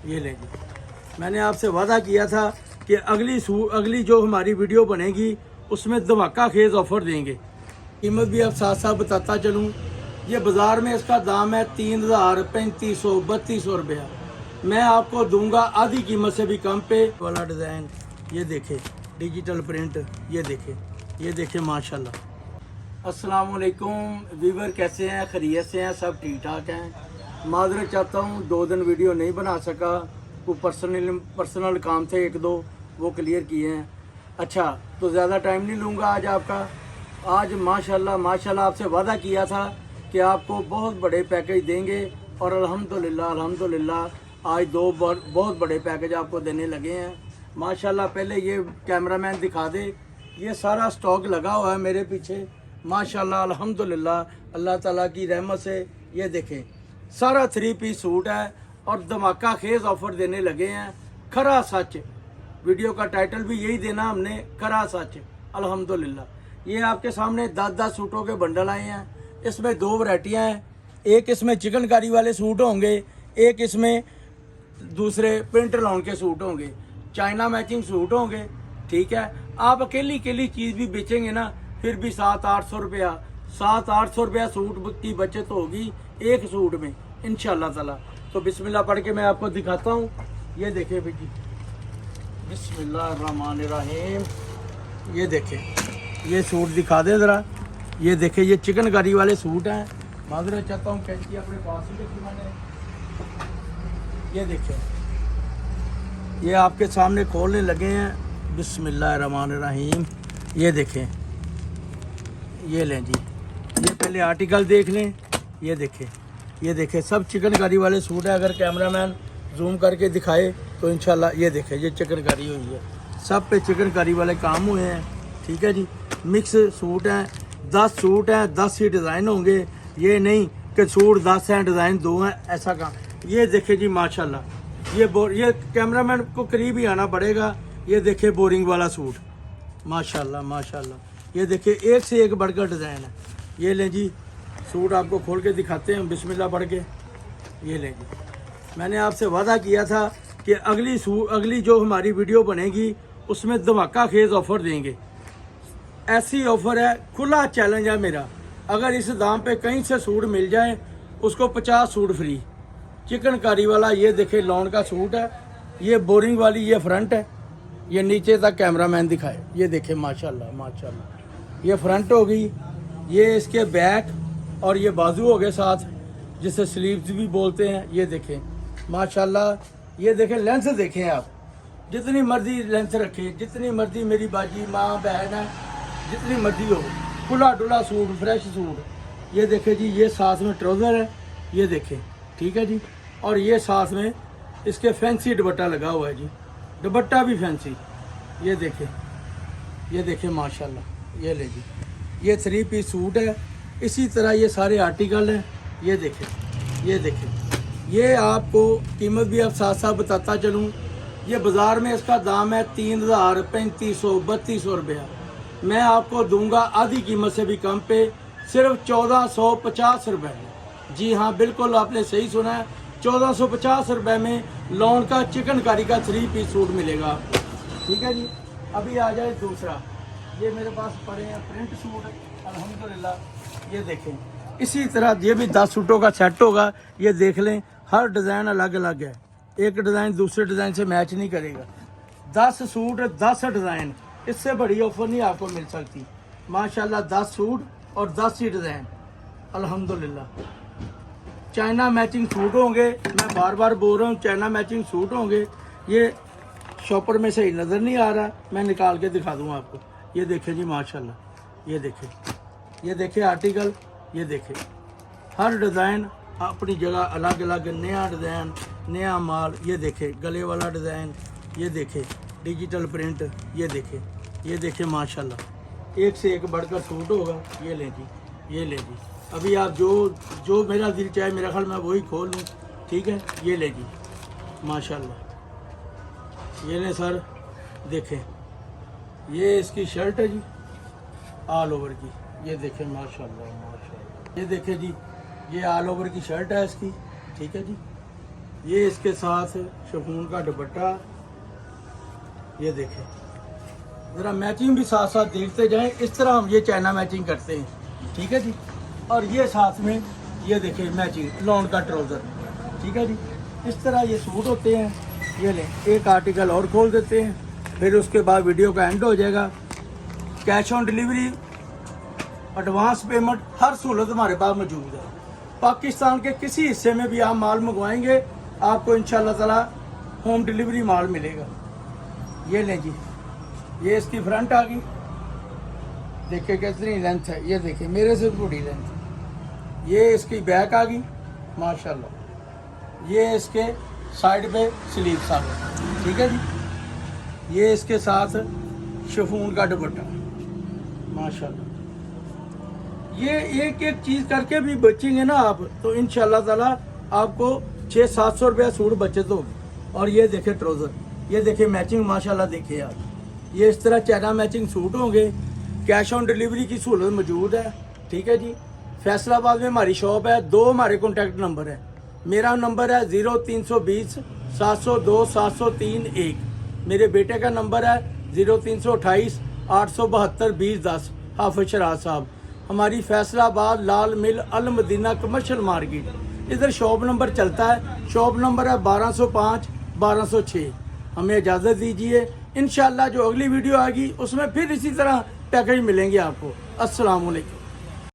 ये लें जी। मैंने आपसे वादा किया था कि अगली जो हमारी वीडियो बनेगी उसमें धमाका खेज ऑफर देंगे। कीमत भी अब साथ साथ बताता चलूँ। ये बाज़ार में इसका दाम है 3000, 3500, 3200 रुपया। मैं आपको दूंगा आधी कीमत से भी कम पे वाला डिज़ाइन। ये देखे डिजिटल प्रिंट, ये देखे माशाल्लाह। अस्सलाम वालेकुम वीवर, कैसे हैं? खैरियत से हैं? सब ठीक ठाक हैं। माजरत चाहता हूँ 2 दिन वीडियो नहीं बना सका, वो पर्सनल काम थे 1-2, वो क्लियर किए हैं। अच्छा, तो ज़्यादा टाइम नहीं लूँगा आज आपका। आज माशाल्लाह आपसे वादा किया था कि आपको बहुत बड़े पैकेज देंगे और अल्हम्दुलिल्लाह आज 2 बहुत बड़े पैकेज आपको देने लगे हैं माशाल्लाह। पहले ये कैमरामैन दिखा दे, ये सारा स्टॉक लगा हुआ है मेरे पीछे माशाल्लाह अल्हम्दुलिल्लाह, अल्लाह ताला की रहमत से। ये देखें सारा 3 पीस सूट है और धमाका खेज ऑफर देने लगे हैं। खरा सच, वीडियो का टाइटल भी यही देना हमने, खरा सच अल्हम्दुलिल्लाह। ये आपके सामने 10-10 सूटों के बंडल आए हैं। इसमें 2 वैरायटियाँ हैं, एक इसमें चिकनकारी वाले सूट होंगे, एक इसमें दूसरे प्रिंट लॉन के सूट होंगे, चाइना मैचिंग सूट होंगे। ठीक है, आप अकेली चीज़ भी बेचेंगे ना, फिर भी 700-800 रुपया, 700-800 रुपया सूट की बचत होगी एक सूट में इंशाल्लाह ताला। तो बिस्मिल्लाह पढ़ के मैं आपको दिखाता हूँ। ये देखें बेटी, बिस्मिल्लाहिर्रहमानिर्रहीम। ये देखें, ये सूट दिखा दे ज़रा। ये देखें, ये चिकनकारी वाले सूट हैं। माजरत चाहता हूँ, कैंची अपने पास ही रखी मैंने। ये देखें, ये आपके सामने खोलने लगे हैं। बिस्मिल्लाहिर्रहमानिर्रहीम। ये देखें, ये लें जी। ये पहले आर्टिकल देख लें। ये देखें सब चिकनकारी वाले सूट है। अगर कैमरामैन जूम करके दिखाए तो इंशाल्लाह ये देखें, ये चिकनकारी हुई है, सब पे चिकनकारी वाले काम हुए हैं। ठीक है जी, मिक्स सूट हैं, 10 सूट हैं, 10 ही डिज़ाइन होंगे। ये नहीं कि सूट 10 हैं डिज़ाइन 2 हैं, ऐसा काम। ये देखें जी माशाल्लाह, ये कैमरामैन को करीब ही आना पड़ेगा। ये देखें बोरिंग वाला सूट माशाल्लाह। ये देखें एक से एक बढ़कर डिज़ाइन है। ये लें जी, सूट आपको खोल के दिखाते हैं बिस्मिल्लाह पढ़ के। ये लें जी, मैंने आपसे वादा किया था कि अगली जो हमारी वीडियो बनेगी उसमें धमाका खेज ऑफर देंगे। ऐसी ऑफर है, खुला चैलेंज है मेरा। अगर इस दाम पे कहीं से सूट मिल जाए उसको 50 सूट फ्री। चिकनकारी वाला ये देखे लॉन का सूट है, ये बोरिंग वाली ये फ्रंट है, ये नीचे तक कैमरामैन दिखाए। ये देखे माशाल्लाह, ये फ्रंट हो गई, ये इसके बैक और ये बाजू हो गए साथ, जिसे स्लीव्स भी बोलते हैं। ये देखें माशाल्लाह, ये देखें लेंथ देखें आप, जितनी मर्जी लेंथ रखें, जितनी मर्जी मेरी बाजी माँ बहन है, जितनी मर्जी हो, खुला डुला सूट, फ्रेश सूट। ये देखें जी, ये साथ में ट्राउज़र है। ये देखें, ठीक है जी, और ये साथ में इसके फैंसी दुपट्टा लगा हुआ है जी, दुपट्टा भी फैंसी। ये देखें माशाल्लाह। ये ले जी, ये 3 पीस सूट है। इसी तरह ये सारे आर्टिकल हैं। ये देखें, ये आपको कीमत भी अब साथ साथ बताता चलूँ। ये बाज़ार में इसका दाम है 3000, 3500, 3200 रुपया। मैं आपको दूंगा आधी कीमत से भी कम पे, सिर्फ 1450 रुपये में। जी हाँ, बिल्कुल आपने सही सुना है, 1450 रुपये में लॉन का चिकनकारी का 3 पीस सूट मिलेगा आपको। ठीक है जी, अभी आ जाए दूसरा। ये मेरे पास पड़े हैं प्रिंट सूट अल्हम्दुलिल्लाह। ये देखें, इसी तरह ये भी 10 सूटों का सेट होगा। ये देख लें, हर डिज़ाइन अलग अलग है, एक डिज़ाइन दूसरे डिज़ाइन से मैच नहीं करेगा। 10 सूट 10 डिज़ाइन, इससे बड़ी ऑफर नहीं आपको मिल सकती माशाल्लाह। 10 सूट और 10 ही डिज़ाइन अल्हम्दुलिल्लाह। चाइना मैचिंग सूट होंगे, मैं बार बार बोल रहा हूँ, चाइना मैचिंग सूट होंगे। ये शॉपर में सही नज़र नहीं आ रहा, मैं निकाल के दिखा दूँ आपको। ये देखें जी माशाल्लाह, ये देखें आर्टिकल। ये देखें हर डिज़ाइन अपनी जगह अलग अलग, नया डिज़ाइन, नया माल। ये देखें गले वाला डिज़ाइन, ये देखें डिजिटल प्रिंट। ये देखें माशाल्लाह, एक से एक बढ़कर सूट होगा। ये लें जी, अभी आप जो मेरा दिल चाहे, मेरा ख्याल मैं वही खोल लूँ। ठीक है, ये लें जी माशाल्लाह। ये लें सर, देखें ये इसकी शर्ट है जी, ऑल ओवर की। ये देखें माशाल्लाह। ये देखें जी, ये ऑल ओवर की शर्ट है इसकी। ठीक है जी, ये इसके साथ शिफॉन का दुपट्टा, ये देखें। ज़रा मैचिंग भी साथ साथ देखते जाएं, इस तरह हम ये चाइना मैचिंग करते हैं, ठीक है जी। और ये साथ में ये देखें मैचिंग लॉन का ट्राउज़र, ठीक है जी। इस तरह ये सूट होते हैं। ये लें, एक आर्टिकल और खोल देते हैं, फिर उसके बाद वीडियो का एंड हो जाएगा। Cash on delivery, advance payment, हर सहूलत हमारे पास मौजूद है। पाकिस्तान के किसी हिस्से में भी आप माल मंगवाएंगे आपको इंशाल्लाह ताला होम डिलीवरी माल मिलेगा। ये लें जी, ये इसकी फ्रंट आ गई, देखिए कितनी लेंथ है, ये देखिए मेरे से बड़ी लेंथ है। ये इसकी बैक आ गई माशाल्लाह। ये इसके साइड पे स्लीव्स आ गए, ठीक है जी। ये इसके साथ शिफॉन का दुपट्टा माशाल्लाह। ये एक एक चीज़ करके भी बचेंगे ना आप, तो इंशाल्लाह ताला आपको 600-700 रुपया सूट बचत होगी। और ये देखे ट्राउज़र, ये देखे मैचिंग माशाल्लाह, देखिए आप, ये इस तरह चाइना मैचिंग सूट होंगे। कैश ऑन डिलीवरी की सहूलत मौजूद है, ठीक है जी। फैसलाबाद में हमारी शॉप है। 2 हमारे कॉन्टैक्ट नंबर है। मेरा नंबर है 0320 702 703 1। मेरे बेटे का नंबर है 0328 872 2010। हाफिज शराज साहब। हमारी फैसलाबाद लाल मिल अल मदीना कमर्शियल मार्केट, इधर शॉप नंबर चलता है। शॉप नंबर है 1205 1206। हमें इजाज़त दीजिए, इंशाल्लाह जो अगली वीडियो आएगी उसमें फिर इसी तरह पैकेज मिलेंगे आपको। अस्सलाम वालेकुम।